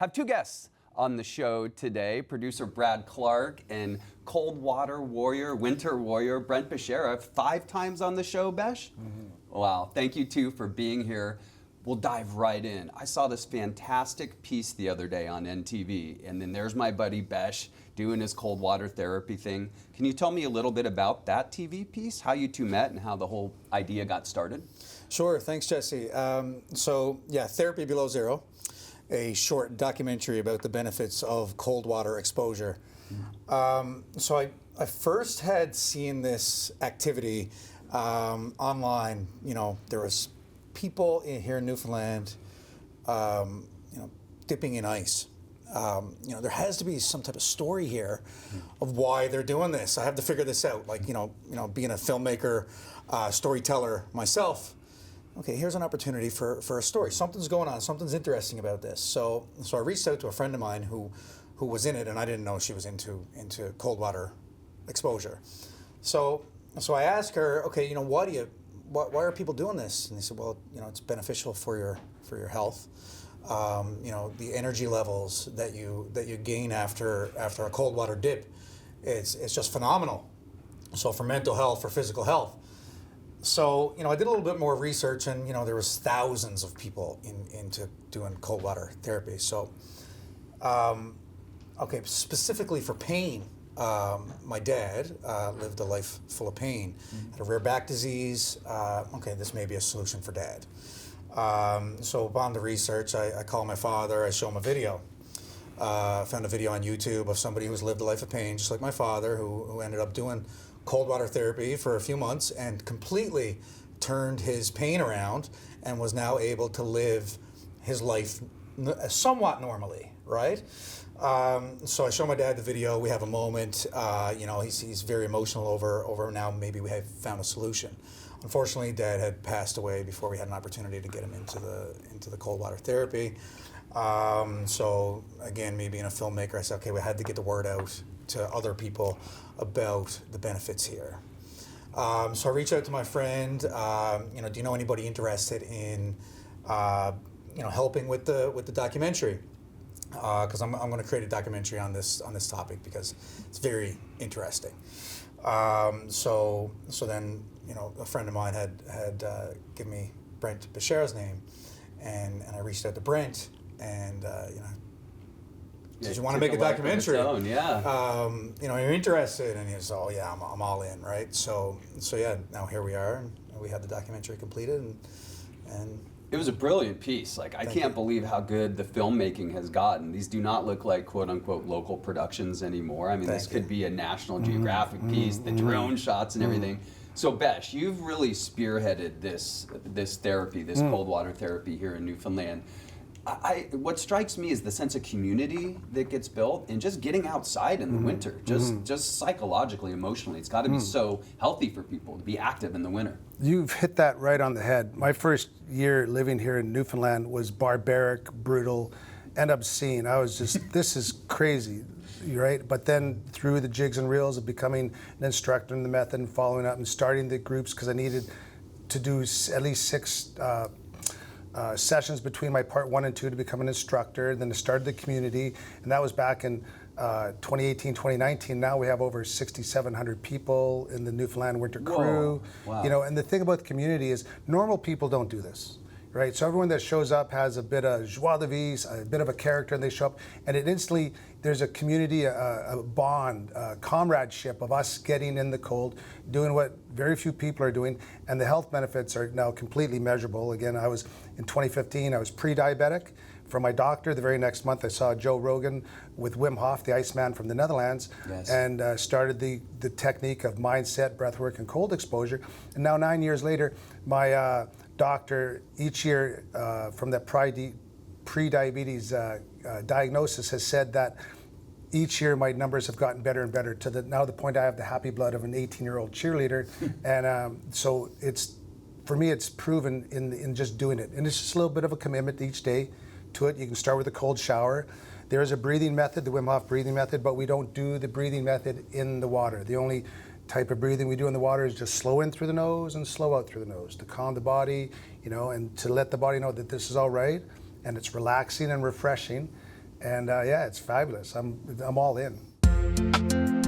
Have two guests on the show today, producer Brad Clarke and cold water warrior, winter warrior, Brent Beshara, 5 times on the show, Besh? Wow, thank you two for being here. We'll dive right in. I saw this fantastic piece the other day on NTV, and then there's my buddy Besh doing his cold water therapy thing. Can you tell me a little bit about that TV piece, how you two met and how the whole idea got started? Sure, thanks Jesse. Therapy Below Zero, a short documentary about the benefits of cold water exposure. I first had seen this activity online. You know, there was people here in Newfoundland, dipping in ice. There has to be some type of story here of why they're doing this. I have to figure this out. Like, being a filmmaker, storyteller myself. Okay, here's an opportunity for a story. Something's going on. Something's interesting about this. So I reached out to a friend of mine who was in it, and I didn't know she was into cold water exposure. So I asked her, okay, why are people doing this? And they said, well, it's beneficial for your health. The energy levels that you gain after a cold water dip, it's just phenomenal. So for mental health, for physical health. So, I did a little bit more research, and, there was thousands of people into doing cold water therapy. So, specifically for pain, my dad lived a life full of pain, had a rare back disease. This may be a solution for Dad. So upon the research, I called my father, I show him a video. Found a video on YouTube of somebody who's lived a life of pain, just like my father, who ended up doing cold water therapy for a few months and completely turned his pain around and was now able to live his life somewhat normally, right? So I show my dad the video. We have a moment. He's very emotional over now. Maybe we have found a solution. Unfortunately, Dad had passed away before we had an opportunity to get him into the cold water therapy. So again, me being a filmmaker, I said, okay, we had to get the word out to other people about the benefits here. So I reached out to my friend. Do you know anybody interested in helping with the documentary? Because I'm going to create a documentary on this topic because it's very interesting. So then a friend of mine had given me Brent Beshara's name, and I reached out to Brent, and did you want to make a documentary? You're interested, and he was, oh yeah, I'm all in, right? So yeah, now here we are, and we had the documentary completed, and it was a brilliant piece. I can't believe how good the filmmaking has gotten. These do not look like quote unquote local productions anymore. I mean, this could be a National Geographic piece, the drone shots and everything. So Besh, you've really spearheaded this therapy, this cold water therapy here in Newfoundland. What strikes me is the sense of community that gets built, and just getting outside in the winter, just psychologically, emotionally. It's got to be so healthy for people to be active in the winter. You've hit that right on the head. My first year living here in Newfoundland was barbaric, brutal, and obscene. I was just, this is crazy, right? But then through the jigs and reels of becoming an instructor in the method and following up and starting the groups, because I needed to do at least 6 sessions between my part 1 and 2 to become an instructor. Then I started the community, and that was back in 2018, 2019. Now we have over 6,700 people in the Newfoundland Winter Crew. Wow. And the thing about the community is normal people don't do this, right? So everyone that shows up has a bit of joie de vivre, a bit of a character, and they show up, and it instantly, there's a community, a bond, a comradeship of us getting in the cold, doing what very few people are doing, and the health benefits are now completely measurable. Again, in 2015, I was pre-diabetic. From my doctor, the very next month, I saw Joe Rogan with Wim Hof, the Iceman from the Netherlands, and started the technique of mindset, breathwork, and cold exposure. And now 9 years later, my doctor each year from that pre-diabetes diagnosis has said that each year my numbers have gotten better and better to now the point I have the happy blood of an 18-year-old cheerleader. And so for me, it's proven in just doing it. And it's just a little bit of a commitment each day to it. You can start with a cold shower. There is a breathing method, the Wim Hof breathing method, but we don't do the breathing method in the water. The only type of breathing we do in the water is just slow in through the nose and slow out through the nose to calm the body, and to let the body know that this is all right and it's relaxing and refreshing. And yeah, it's fabulous. I'm all in.